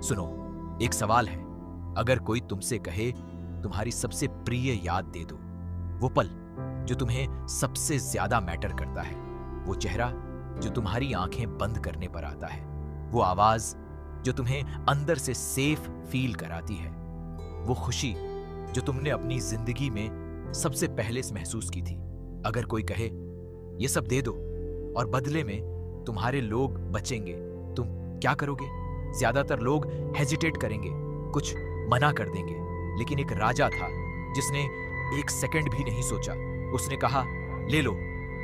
सुनो, एक सवाल है। अगर कोई तुमसे कहे तुम्हारी सबसे प्रिय याद दे दो, वो पल जो तुम्हें सबसे ज्यादा मैटर करता है, वो चेहरा जो तुम्हारी आंखें बंद करने पर आता है, वो आवाज जो तुम्हें अंदर से सेफ फील कराती है, वो खुशी जो तुमने अपनी जिंदगी में सबसे पहले महसूस की थी। अगर कोई कहे ये सब दे दो और बदले में तुम्हारे लोग बचेंगे, तुम क्या करोगे? ज्यादातर लोग हेजिटेट करेंगे, कुछ मना कर देंगे। लेकिन एक राजा था जिसने एक सेकंड भी नहीं सोचा। उसने कहा, ले लो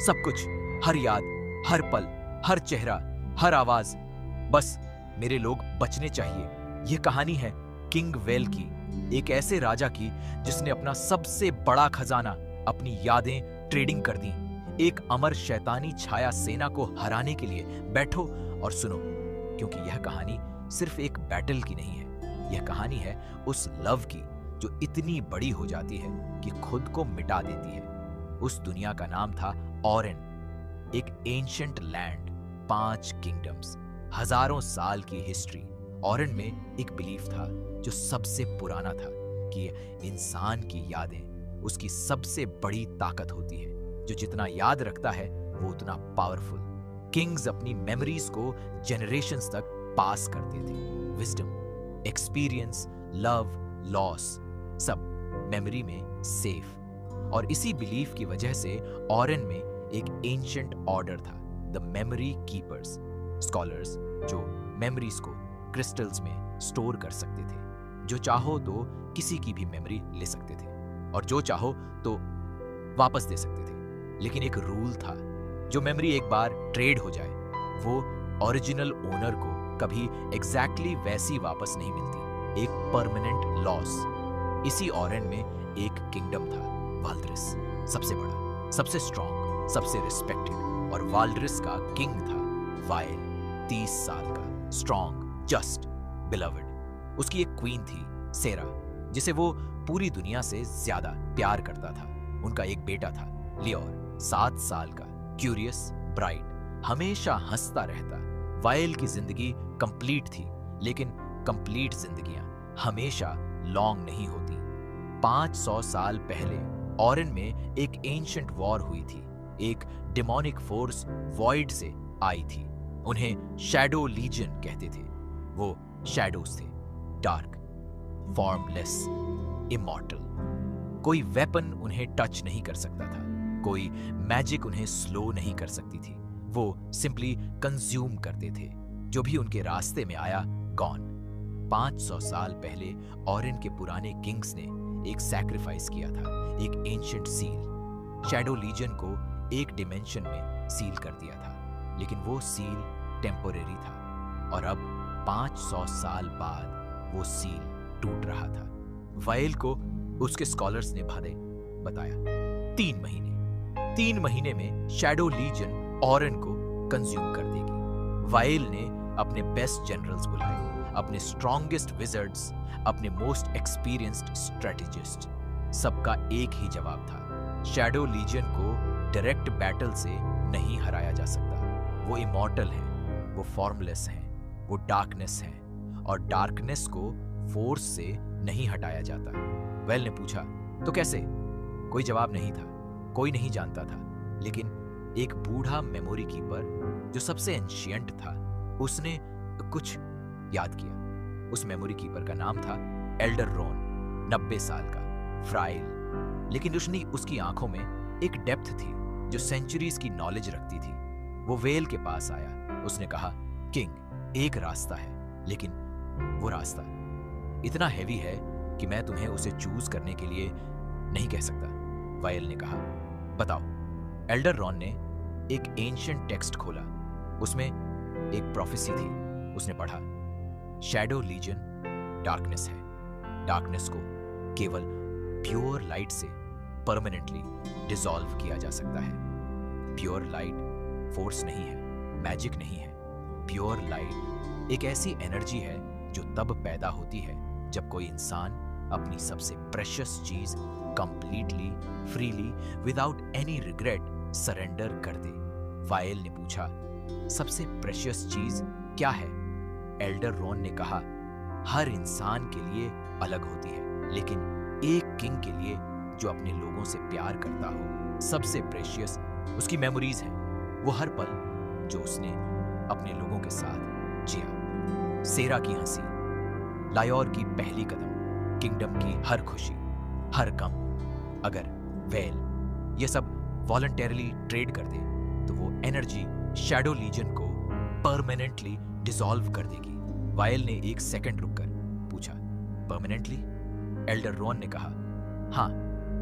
सब कुछ, हर याद, हर पल, हर चेहरा, हर आवाज, बस मेरे लोग बचने चाहिए। यह कहानी है किंग वेल की, एक ऐसे राजा की जिसने अपना सबसे बड़ा खजाना, अपनी यादें ट्रेडिंग कर दी एक अमर शैतानी छाया सेना को हराने के लिए। बैठो और सुनो, क्योंकि यह कहानी सिर्फ एक बैटल की नहीं है, यह कहानी है उस लव की जो इतनी बड़ी हो जाती है कि खुद को मिटा देती है। उस दुनिया का नाम था ओरेन, एक एंशिएंट लैंड, 5 किंगडम्स, हजारों साल की हिस्ट्री। ओरेन में एक बिलीफ था जो सबसे पुराना था कि इंसान की यादें उसकी सबसे बड़ी ताकत होती है, जो जितना याद रखता है वो उतना पावरफुल। किंग्स अपनी मेमोरीज को जनरेशंस तक पास करते थे। विजडम, एक्सपीरियंस, लव, लॉस, सब मेमोरी में सेफ। और इसी बिलीफ की वजह से ओरेन में एक एंशिएंट ऑर्डर था, द मेमोरी कीपर्स, स्कॉलर्स जो मेमोरीज को क्रिस्टल्स में स्टोर कर सकते थे। जो चाहो तो किसी की भी मेमोरी ले सकते थे और जो चाहो तो वापस दे सकते थे। लेकिन एक रूल था, जो मेमोरी एक बार ट्रेड हो जाए वो ओरिजिनल ओनर को कभी एग्जैक्टली वैसी वापस नहीं मिलती, एक परमानेंट लॉस। इसी ओरेन में एक किंगडम था, वाल्ड्रिस, सबसे बड़ा, सबसे स्ट्रॉन्ग, सबसे रिस्पेक्टेड। और वाल्ड्रिस का किंग था वाइल, 30 साल का, स्ट्रॉन्ग, जस्ट, बिलवड। उसकी एक क्वीन थी, सेरा, जिसे वो पूरी दुनिया से ज्यादा प्यार करता था। उनका एक बेटा था, लियोर, 7 साल का, क्यूरियस, ब्राइट, हमेशा हंसता रहता। वाइल की जिंदगी कंप्लीट थी, लेकिन कंप्लीट जिंदगियां हमेशा लॉन्ग नहीं होती। 500 साल पहले ओरेन में एक एंशिएंट वॉर हुई थी। एक डेमोनिक फोर्स वॉइड से आई थी। उन्हें शैडो लीजन कहते थे। वो शैडोज थे, डार्क, फॉर्मलेस, इमॉर्टल। कोई वेपन उन्हें टच नहीं कर सकता था, कोई मैजिक उन्हें स्लो नहीं कर सकती थी। वो सिंपली कंज्यूम करते थे, जो भी उनके रास्ते में आया, गॉन। 500 साल पहले ओरेन के पुराने किंग्स ने एक सैक्रिफाइस किया था, एक एंशिएंट सील। शैडो लीजन को एक डिमेंशन में सील कर दिया था, लेकिन वो सील टेम्पोरेरी था और अब 500 साल बाद वो सील टूट रहा था। वाइल को उसके स्कॉलर्स ने बताया 3 महीने में शैडो लीजन ओरेन को कंज्यूम कर देगी। वाइल ने अपने बेस्ट जनरल्स बुलाए, अपने स्ट्रॉन्गेस्ट विजर्ड्स, अपने मोस्ट एक्सपीरियंस्ड स्ट्रेटेजिस्ट। सबका एक ही जवाब था, शैडो लीजन को डायरेक्ट बैटल से नहीं हराया जा सकता। वो इमॉर्टल है, वो फॉर्मलेस है, वो डार्कनेस है और डार्कनेस को फोर्स से नहीं हटाया जाता। वेल ने पूछा, तो कैसे? कोई जवाब नहीं था, कोई नहीं जानता था। लेकिन एक बूढ़ा मेमोरी कीपर जो सबसे एंशिएंट था, उसने कुछ याद किया। उस मेमोरी कीपर का नाम था एल्डर रोन, 90 साल का, फ्राइल। लेकिन उसकी आंखों में एक डेप्थ थी जो सेंचुरीज की नॉलेज रखती थी। वो वेल के पास आया। उसने कहा, किंग, एक रास्ता है, लेकिन वो रास्ता इतना हैवी है कि मैं तुम्हें उसे चूज करने के लिए नहीं कह सकता। वाइल ने कहा, बताओ। एल्डर रॉन ने एक एंशिएंट टेक्स्ट खोला। उसमें एक प्रोफेसी थी। उसने पढ़ा, शैडो लीजन डार्कनेस है। डार्कनेस को केवल प्योर लाइट से परमानेंटली डिसॉल्व किया जा सकता है। प्योर लाइट फोर्स नहीं है, मैजिक नहीं है। प्योर लाइट एक ऐसी एनर्जी है जो तब पैदा होती है जब कोई इंसान अपनी सबसे प्रेशियस चीज completely, freely, without any regret surrender कर दे। वाइल ने पूछा, सबसे प्रेशियस चीज क्या है? एल्डर रॉन ने कहा, हर इंसान के लिए अलग होती है, लेकिन एक किंग के लिए जो अपने लोगों से प्यार करता हो, सबसे प्रेशियस उसकी मेमोरीज हैं। वो हर पल जो उसने अपने लोगों के साथ जिया। सेरा की हंसी, लायोर की पहली कदम, किंगडम की हर खुशी, हर गम। अगर वेल ये सब वॉलंटरली ट्रेड कर दे तो वो एनर्जी शैडो लीजन को परमानेंटली डिसॉल्व कर देगी। वायल ने एक सेकंड रुककर पूछा, परमानेंटली? एल्डर रॉन ने कहा, हाँ,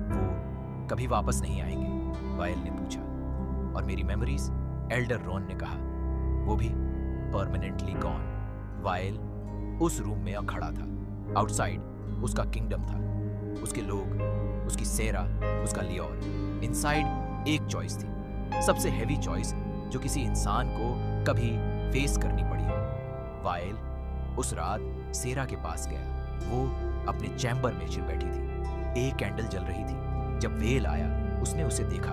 वो कभी वापस नहीं आएंगे। वायल ने पूछा, और मेरी मेमोरीज? एल्डर रॉन ने कहा, वो भी परमानेंटली गॉन। वायल उस रूम में खड़ा था। आउटसाइड उसका किंगडम था, उसके लोग, उसकी सेरा, उसका लियोर। इनसाइड एक चॉइस थी, सबसे हैवी चॉइस जो किसी इंसान को कभी फेस करनी पड़ी हो। वायल उस रात सेरा के पास गया। वो अपने चैम्बर में चिल बैठी थी, एक कैंडल जल रही थी। जब वेल आया उसने उसे देखा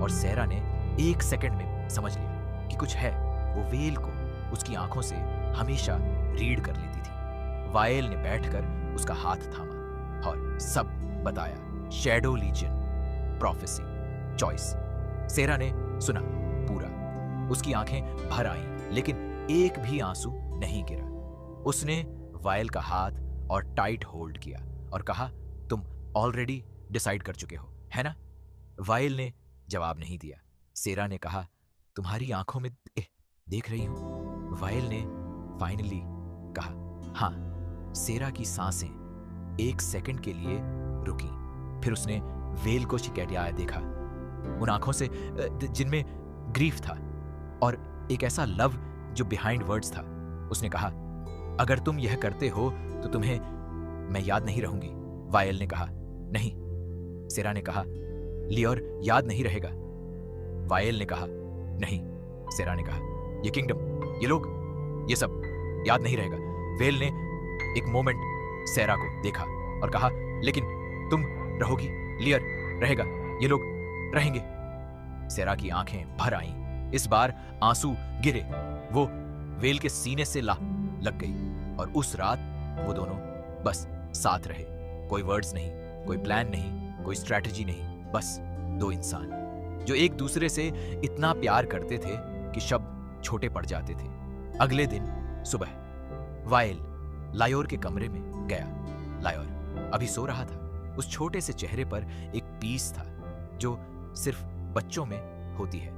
और सेरा ने एक सेकंड में समझ लिया कि कुछ है। वो वेल को उसकी आंखों से हमेशा रीड कर लेती थी। वायल ने बैठकर उसका हाथ थामा और सब बताया। Shadow legion, prophecy, choice. Sera ने सुना पूरा। उसकी आंखें भर आईं, लेकिन एक भी आंसू नहीं गिरा। उसने वायल का हाथ और टाइट होल्ड किया और कहा, तुम ऑलरेडी डिसाइड कर चुके हो, है ना? वायल ने जवाब नहीं दिया। सेरा ने कहा, तुम्हारी आंखों में देख रही हूं। वायल ने फाइनली कहा, हाँ। सेरा की सांसें एक सेकंड के लिए रुकी, फिर उसने वेल को शिकायत देखा, उन आंखों से जिनमें ग्रीफ था और एक ऐसा लव जो बिहाइंड वर्ड्स था। उसने कहा, अगर तुम यह करते हो तो तुम्हें मैं याद नहीं रहूंगी। वायल ने कहा, नहीं। सेरा ने कहा, लियोर याद नहीं रहेगा। वायल ने कहा, नहीं। सेरा ने कहा, ये किंगडम, ये लोग, ये सब याद नहीं रहेगा। वेल ने एक मोमेंट सेरा को देखा और कहा, लेकिन तुम रहोगी, लियर रहेगा, ये लोग रहेंगे। सेरा की आंखें भर आईं। इस बार आंसू गिरे। वो वेल के सीने से लग गई और उस रात वो दोनों बस साथ रहे। कोई वर्ड्स नहीं, कोई प्लान नहीं, कोई स्ट्रैटेजी नहीं, बस दो इंसान जो एक दूसरे से इतना प्यार करते थे कि शब्द छोटे पड़ जाते थे। अगले दिन सुबह वायल लायोर के कमरे में गया। लायोर अभी सो रहा था। उस छोटे से चेहरे पर एक पीस था जो सिर्फ बच्चों में होती है।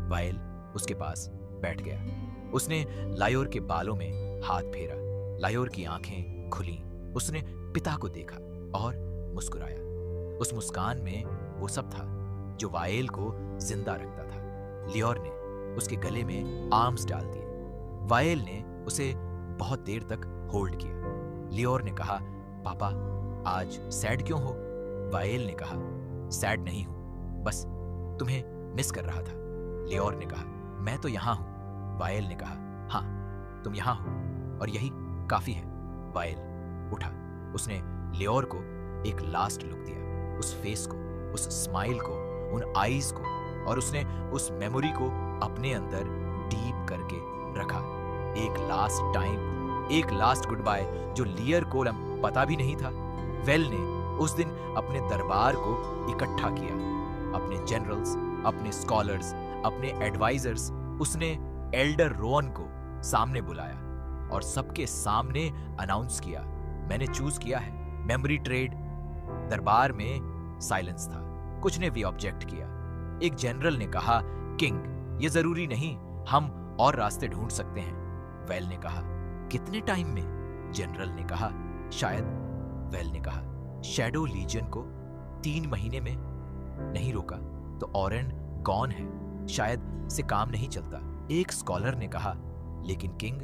वायल उसके पास बैठ गया। उसने लायोर के बालों में हाथ फेरा। लायोर की आंखें खुली। उसने पिता को देखा और मुस्कुराया। उस मुस्कान में वो सब था जो वायल को जिंदा रखता था। लियोर ने उसके गले में आर्म्स डाल दिए। वायल ने उसे बहुत देर तक होल्ड किया। लियोर ने कहा, पापा आज सैड क्यों हो? वायल ने कहा, सैड नहीं हूं, बस तुम्हें मिस कर रहा था। लियोर ने कहा, मैं तो यहां हूं। वायल ने कहा, हाँ तुम यहां हो और यही काफी है। वायल उठा। उसने लियोर को एक लास्ट लुक दिया, उस फेस को, उस स्माइल को, उन आईज को, और उसने उस मेमोरी को अपने अंदर डीप करके रखा। एक लास्ट टाइम, एक लास्ट गुड बाय जो लियर को पता भी नहीं था। वेल ने उस दिन अपने दरबार को इकट्ठा किया, अपने जनरल्स, अपने स्कॉलर्स, अपने एडवाइजर्स। उसने एल्डर रोअन को सामने बुलाया और सबके सामने अनाउंस किया, मैंने चूज किया है मेमोरी ट्रेड। दरबार में साइलेंस था, कुछ ने भी ऑब्जेक्ट किया। एक जनरल ने कहा, किंग ये जरूरी नहीं, हम और रास्ते ढूंढ सकते हैं। वेल ने कहा, कितने टाइम में? जनरल ने कहा, शायद। वेल ने कहा, शैडो लीजन को 3 महीने में? नहीं रोका तो ऑरेन गॉन है, शायद से काम नहीं चलता। एक स्कॉलर ने कहा, लेकिन किंग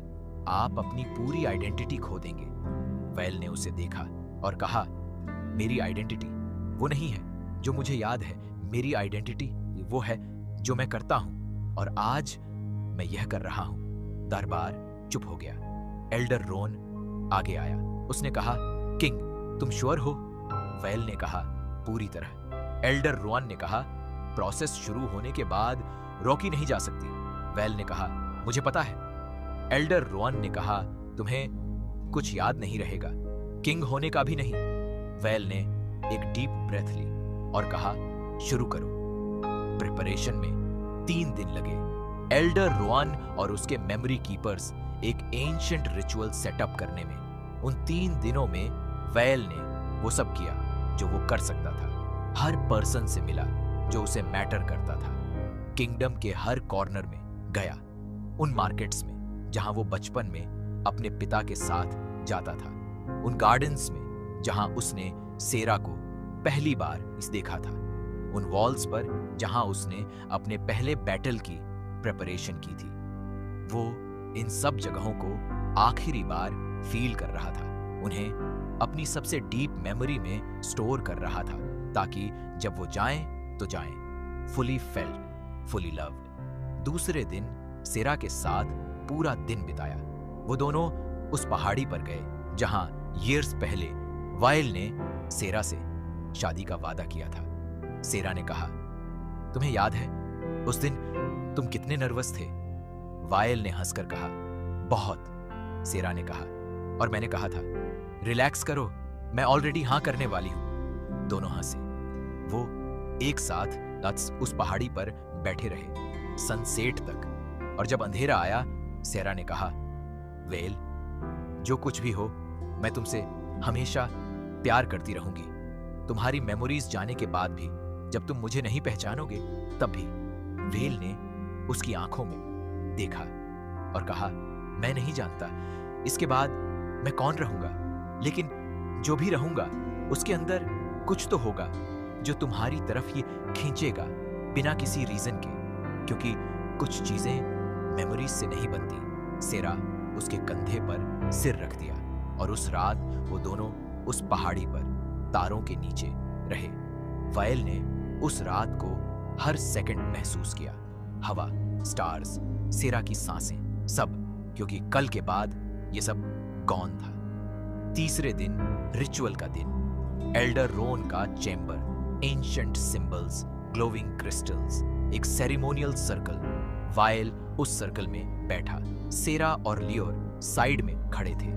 आप अपनी पूरी आइडेंटिटी खो देंगे। वेल ने उसे देखा और कहा, मेरी आइडेंटिटी वो नहीं है जो मुझे याद है, मेरी आइडेंटिटी वो है जो मैं करता हूं और आज मैं यह कर रहा हूं। दरबार चुप हो गया। एल्डर रोन आगे आया। उसने कहा, किंग तुम श्योर हो? वेल ने कहा, पूरी तरह। एल्डर रोन ने कहा, प्रोसेस शुरू होने के बाद रोकी नहीं जा सकती। वेल ने कहा, मुझे पता है। एल्डर रोन ने कहा, तुम्हें कुछ याद नहीं रहेगा, किंग होने का भी नहीं। वेल ने एक डीप ब्रेथ ली और कहा, शुरू करो। प्रिपरेशन में 3 दिन लगे। एल्डर रोआन और उसके मेमोरी कीपर्स एक एंशिएंट रिचुअल सेटअप करने में। उन 3 दिनों में वेल ने वो सब किया जो वो कर सकता था। हर पर्सन से मिला जो उसे मैटर करता था। किंगडम के हर कॉर्नर में गया, उन मार्केट्स में जहां वो बचपन में अपने पिता के साथ जाता था, उन गार्डन्स में जहां उसने सेरा को पहली बार देखा था, उन वॉल्स पर जहां उसने अपने पहले बैटल की प्रिपरेशन की थी। वो इन सब जगहों को आखिरी बार फील कर रहा था, उन्हें अपनी सबसे डीप मेमोरी में स्टोर कर रहा था, ताकि जब वो जाएं तो जाएं फुली फेल्ट, फुली लव्ड। दूसरे दिन सेरा के साथ पूरा दिन बिताया। वो दोनों उस पहाड़ी पर गए जहां ईयर्स पहले वाइल ने सेरा से शादी का वादा किया था। सेरा ने कहा, तुम्हें याद है उस दिन तुम कितने नर्वस थे? वाइल ने हंसकर कहा, बहुत। सेरा ने कहा, और मैंने कहा था, रिलैक्स करो, मैं ऑलरेडी हां करने वाली हूं। दोनों हंसे। वो एक साथ उस पहाड़ी पर बैठे रहे सनसेट तक, और जब अंधेरा आया सेरा ने कहा, वेल, जो कुछ भी हो मैं तुमसे हमेशा प्यार करती रहूंगी। तुम्हारी मेमोरीज जाने के बाद भी, जब तुम मुझे नहीं पहचानोगे तब भी। वेल ने उसकी आंखों में देखा और कहा, मैं नहीं जानता इसके बाद मैं कौन रहूंगा, लेकिन जो भी रहूंगा उसके अंदर कुछ तो होगा जो तुम्हारी तरफ ये खींचेगा बिना किसी रीजन के, क्योंकि कुछ चीजें मेमोरीज से नहीं बनती। सेरा उसके कंधे पर सिर रख दिया और उस रात वो दोनों उस पहाड़ी पर तारों के नीचे रहे। वाइल ने उस रात को हर सेकंड महसूस किया, हवा, स्टार्स, सेरा की सांसें, सब, क्योंकि कल के बाद ये सब गॉन था। तीसरे दिन रिचुअल का दिन। एल्डर रोन का chamber, ancient symbols, glowing crystals, एक सेरेमोनियल सर्कल। वाइल उस सर्कल में बैठा, सेरा और लियोर साइड में खड़े थे।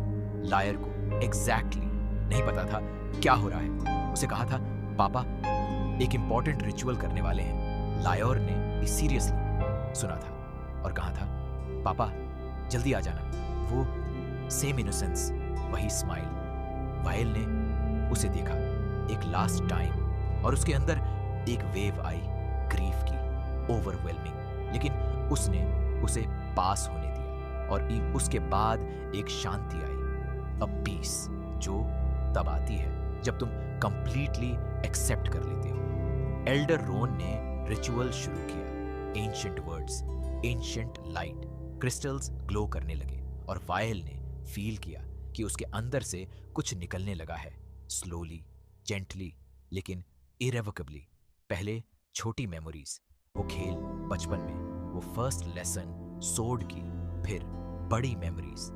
लायर को एग्जैक्टली नहीं पता था क्या हो रहा है। उसे कहा था, पापा एक इंपॉर्टेंट रिचुअल करने वाले हैं। लायर ने भी सीरियसली सुना था और कहा था, पापा जल्दी आ जाना। वो सेम इनोसेंस, वही स्माइल। वाइल ने उसे देखा एक लास्ट टाइम, और उसके अंदर एक वेव आई, ग्रीफ की, ओवरवेलमिंग, लेकिन उसने उसे पास होने दिया। और उसके बाद एक शांति आई, अ पीस, जो तब आती है जब तुम कंप्लीटली एक्सेप्ट कर लेते हो। एल्डर रोन ने रिचुअल शुरू किया। Ancient words, ancient light, crystals glow करने लगे, और वाइल ने फील किया कि उसके अंदर से कुछ निकलने लगा है, स्लोली, जेंटली, लेकिन इरेवोकेबली। पहले छोटी मेमोरीज, वो खेल बचपन में, वो फर्स्ट लेसन सोर्ड की, फिर बड़ी memories,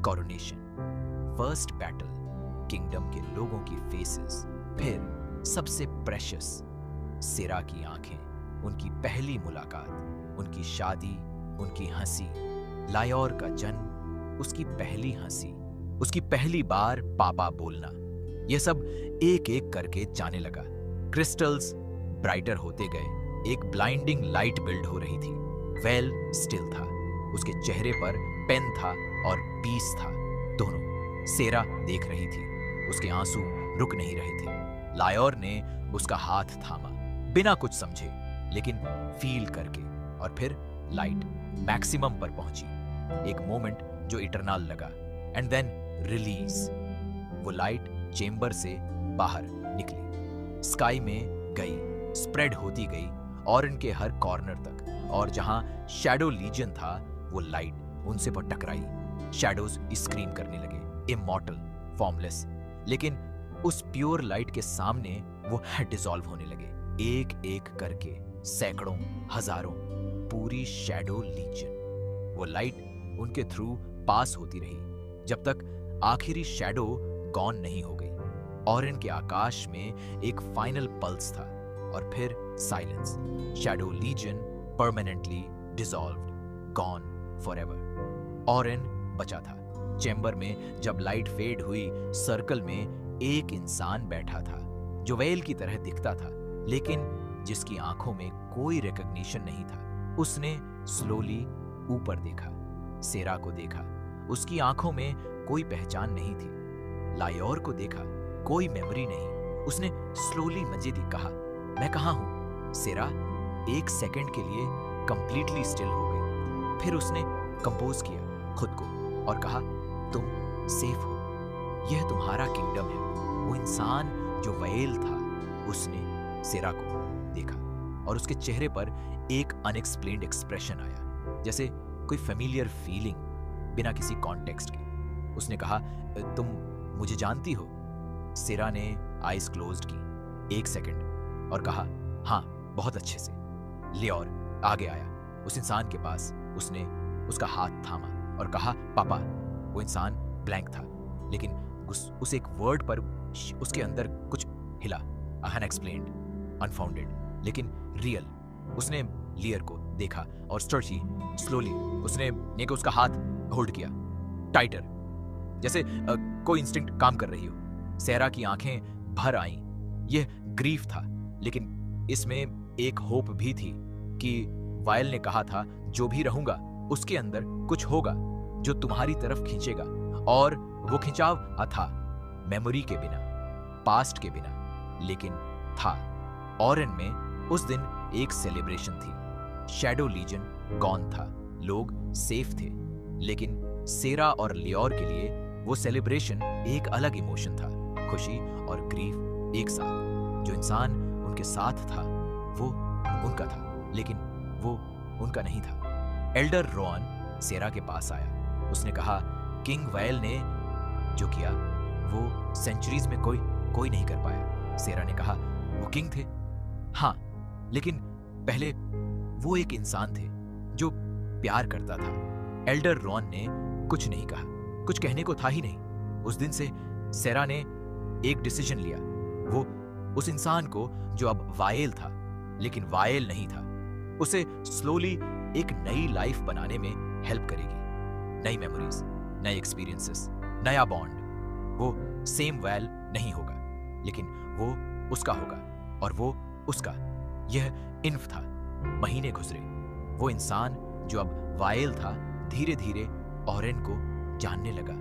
coronation, first battle, kingdom के लोगों की फेसेस, फिर सबसे प्रेशियस सेरा की आंखें, उनकी पहली मुलाकात, उनकी शादी, उनकी हंसी, लायोर का जन्म, उसकी पहली हंसी, उसकी पहली बार पापा बोलना। यह सब एक एक करके जाने लगा। क्रिस्टल्स ब्राइटर होते गए, एक ब्लाइंडिंग लाइट बिल्ड हो रही थी। वेल स्टिल था, उसके चेहरे पर पेन था और पीस था, दोनों। सेरा देख रही थी, उसके आंसू रुक नहीं रहे थे। लायोर ने उसका हाथ थामा, बिना कुछ समझे, लेकिन फील करके, और फिर लाइट मैक्सिमम पर पहुंची, एक मोमेंट जो इटरनल लगा, एंड देन रिलीज। वो लाइट चेंबर से बाहर निकली, स्काई में गई, स्प्रेड होती गई और इनके हर कॉर्नर तक, और जहां शैडो लीजियन था वो लाइट उनसे पर टकराई। शैडोज स्क्रीम करने लगे, इमॉर्टल, फॉर्मलेस, लेकिन उस प्योर लाइट के सामने वो डिसॉल्व होने लगे, एक एक करके, सैकड़ों, हजारों, पूरी शैडो लीजियन। वो लाइट उनके थ्रू पास होती रही जब तक आखिरी शैडो गॉन नहीं हो गई, और इनके आकाश में एक फाइनल पल्स था, और फिर silence. Shadow legion permanently dissolved, gone forever. Oren बचा था, चैम्बर में जब लाइट फेड हुई, सर्कल में एक इंसान बैठा था जो वेल की तरह दिखता था, लेकिन जिसकी आंखों में कोई रिकॉग्निशन नहीं था। उसने स्लोली ऊपर देखा, सेरा को देखा। उसकी आंखों में कोई पहचान नहीं थी। लायोर को देखा, कोई मेमोरी नहीं। उसने स्लोली मजेदी कहा, मैं कहाँ हूं? सेरा एक सेकंड के लिए कंप्लीटली स्टिल हो गई। फिर उसने कंपोज किया खुद को और कहा, तुम सेफ हो, यह तुम्हारा किंगडम है। वो इंसान जो वेल था, उसने सेरा को देखा और उसके चेहरे पर एक अनएक्सप्लेन्ड एक्सप्रेशन आया, जैसे कोई फेमिलियर फीलिंग बिना किसी कॉन्टेक्स्ट के। उसने कहा, तुम मुझे जानती हो? सेरा ने आईज क्लोज्ड की 1 सेकंड और कहा, हाँ, बहुत अच्छे से। लियोर आगे आया उस इंसान के पास। उसने उसका हाथ थामा और कहा, पापा। वो इंसान ब्लैंक था, लेकिन उस एक वर्ड पर उसके अंदर कुछ हिला, अनएक्सप्लेन्ड, अनफाउंडेड, लेकिन रियल। उसने लियर को देखा और स्टर्ची स्लोली उसने नेको उसका हाथ होल्ड किया टाइटर, जैसे कोई इंस्टिंक्ट काम कर रही हो। सेरा की आंखें भर आईं। यह ग्रीफ था, लेकिन इसमें एक होप भी थी कि वायल ने कहा था, जो भी रहूंगा उसके अंदर कुछ होगा जो तुम्हारी तरफ खींचेगा। और वो खिंचाव था मेमोरी के बिना, पास्ट के बिना, लेकिन था। ऑरेन में उस दिन एक सेलिब्रेशन थी। शैडो लीजन गॉन था, लोग सेफ थे, लेकिन सेरा और लियोर के लिए वो सेलिब्रेशन एक अलग इमोशन था, खुशी और ग्रीफ एक साथ। जो इंसान उनके साथ था वो उनका था, लेकिन वो उनका नहीं था। एल्डर रोअन सेरा के पास आया। उसने कहा, किंग वायल ने जो किया वो सेंचुरीज में कोई नहीं कर पाया। सेरा ने कहा, वो किंग थे, हाँ, लेकिन पहले वो एक इंसान थे जो प्यार करता था। एल्डर रॉन ने कुछ नहीं कहा, कुछ कहने को था ही नहीं। उस दिन से सेरा ने एक डिसीजन लिया। वो उस इंसान को जो अब वायल था, लेकिन वायल नहीं था, उसे स्लोली एक नई लाइफ बनाने में हेल्प करेगी। नई मेमोरीज, नए एक्सपीरियंसेस, नया बॉन्ड। वो सेम वायल नहीं होगा, लेकिन वो उसका होगा और वो उसका। यह इन्फ था। महीने गुजरे। वो इंसान जो अब वायल था, धीरे धीरे ऑरेन को जानने लगा,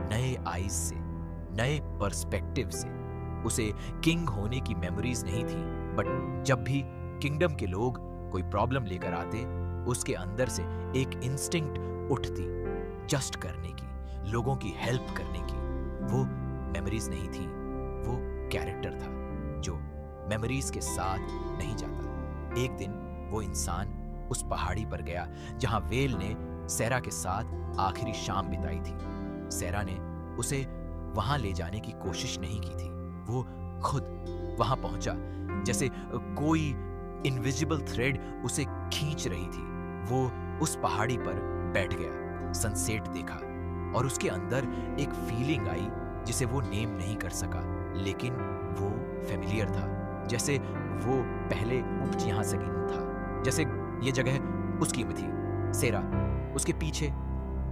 नए आईज से, नए पर्सपेक्टिव से। उसे किंग होने की मेमोरीज नहीं थी, बट जब भी किंगडम के लोग कोई प्रॉब्लम लेकर आते, उसके अंदर से एक इंस्टिंक्ट उठती, जस्ट करने की, लोगों की हेल्प करने की। वो मेमोरीज नहीं थी, वो कैरेक्टर था जो मेमोरीज के साथ नहीं जाता। एक दिन वो इंसान उस पहाड़ी पर गया जहां वेल ने सेरा के साथ आखिरी शाम बिताई थी। सेरा ने उसे वहां ले जाने की कोशिश नहीं की थी, वो खुद वहां पहुंचा, जैसे कोई इनविजिबल थ्रेड उसे खींच रही थी। वो उस पहाड़ी पर बैठ गया, सनसेट देखा और उसके अंदर एक फीलिंग आई जिसे वो नेम नहीं कर सका, लेकिन वो फेमिलियर था, जैसे वो पहले यहां से गिन था, जैसे ये जगह उसकी में थी। सेरा उसके पीछे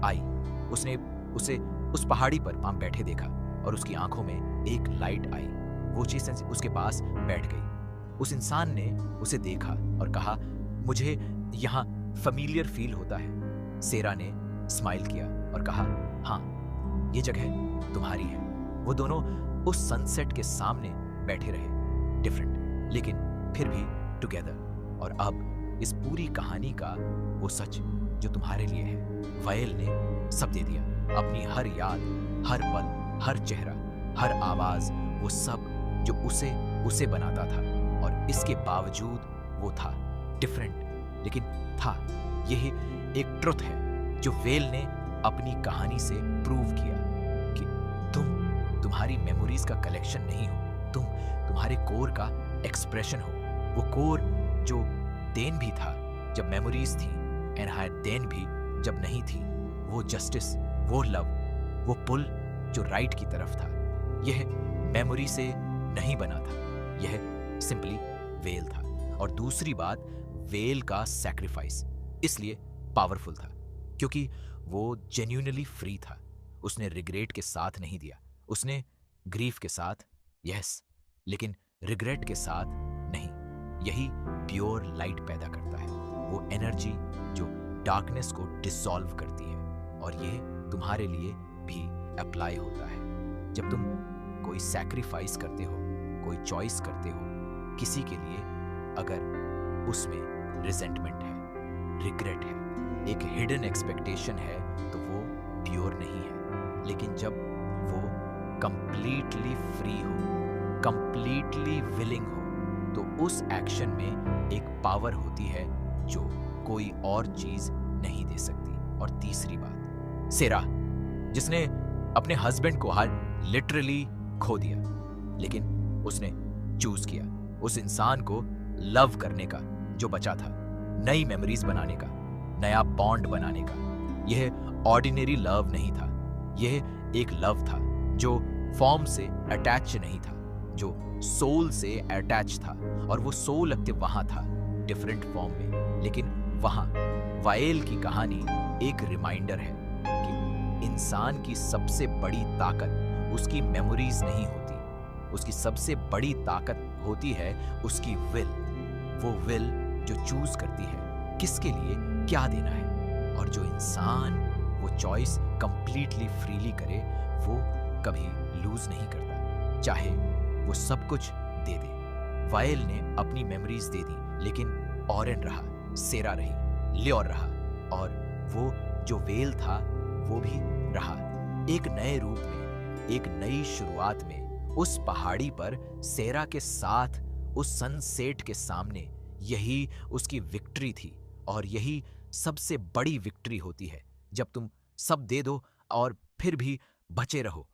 आई। उसने उसे उस पहाड़ी पर वहां बैठे देखा और उसकी आंखों में एक लाइट आई। वो चीज उसके पास बैठ गई। उस इंसान ने उसे देखा और कहा, मुझे यहाँ फेमिलियर फील होता है। सेरा ने स्माइल किया और कहा, हाँ, ये जगह तुम्हारी है। वो दोनों उस सनसेट के सामने बैठे रहे, डिफरेंट लेकिन फिर भी टुगेदर। और अब इस पूरी कहानी का वो सच जो तुम्हारे लिए है, वायल ने सब दे दिया। अपनी हर याद, हर पल, हर चेहरा, हर आवाज, वो सब जो उसे बनाता था। और इसके बावजूद वो था डिफरेंट, लेकिन था। यही एक ट्रुथ है जो वेल ने अपनी कहानी से प्रूव किया कि तुम्हारी मेमोरीज का कलेक्शन नहीं हो, तुम्हारे कोर का एक्सप्रेशन हो। वो कोर जो देन भी था जब मेमोरीज थी, एंड है देन भी जब नहीं थी। वो जस्टिस, वो लव, वो पुल जो राइट की तरफ था। यह मेमोरी से नहीं बना था, यह सिंपली वेल था। और दूसरी बात, वेल का सैक्रिफाइस इसलिए पावरफुल था क्योंकि वो जेन्युइनली फ्री था। उसने रिग्रेट के साथ नहीं दिया, उसने ग्रीफ के साथ, यस, लेकिन रिग्रेट के साथ नहीं। यही प्योर लाइट पैदा करता है, वो एनर्जी जो डार्कनेस को डिसॉल्व करती है। और ये तुम्हारे लिए भी अप्लाई होता है। जब तुम कोई सैक्रिफाइस करते हो, कोई चॉइस करते हो किसी के लिए, अगर उसमें रिजेंटमेंट है, रिग्रेट है, एक हिडन एक्सपेक्टेशन है, तो वो प्योर नहीं है। लेकिन जब वो कंप्लीटली फ्री हो, कंप्लीटली विलिंग हो, तो उस एक्शन में एक पावर होती है जो कोई और चीज नहीं दे सकती। और तीसरी बात, सेरा, जिसने अपने हस्बैंड को लिटरली खो दिया, लेकिन उसने चूज किया उस इंसान को लव करने का जो बचा था, नई मेमोरीज बनाने का, नया बॉन्ड बनाने का। यह ऑर्डिनरी लव नहीं था, यह एक लव था जो फॉर्म से अटैच नहीं था, जो सोल से अटैच था। और वो सोल एक्टिव वहां था, डिफरेंट फॉर्म में, लेकिन वहां वाएल की कहानी एक रिमाइंडर है कि इंसान की सबसे बड़ी ताकत उसकी मेमोरीज नहीं होती, उसकी सबसे बड़ी ताकत होती है उसकी विल। वो विल जो चूज करती है किसके लिए क्या देना है। और जो इंसान वो चॉइस कंप्लीटली फ्रीली करे, वो कभी लूज नहीं करता, चाहे वो सब कुछ दे दे। वाइल ने अपनी मेमोरीज दे दी, लेकिन ऑरेन रहा, सेरा रही, लियोर रहा, और वो जो वेल था वो भी रहा, एक नए रूप में, एक नई शुरुआत में। उस पहाड़ी पर सेरा के साथ उस सनसेट के सामने, यही उसकी विक्ट्री थी। और यही सबसे बड़ी विक्ट्री होती है, जब तुम सब दे दो और फिर भी बचे रहो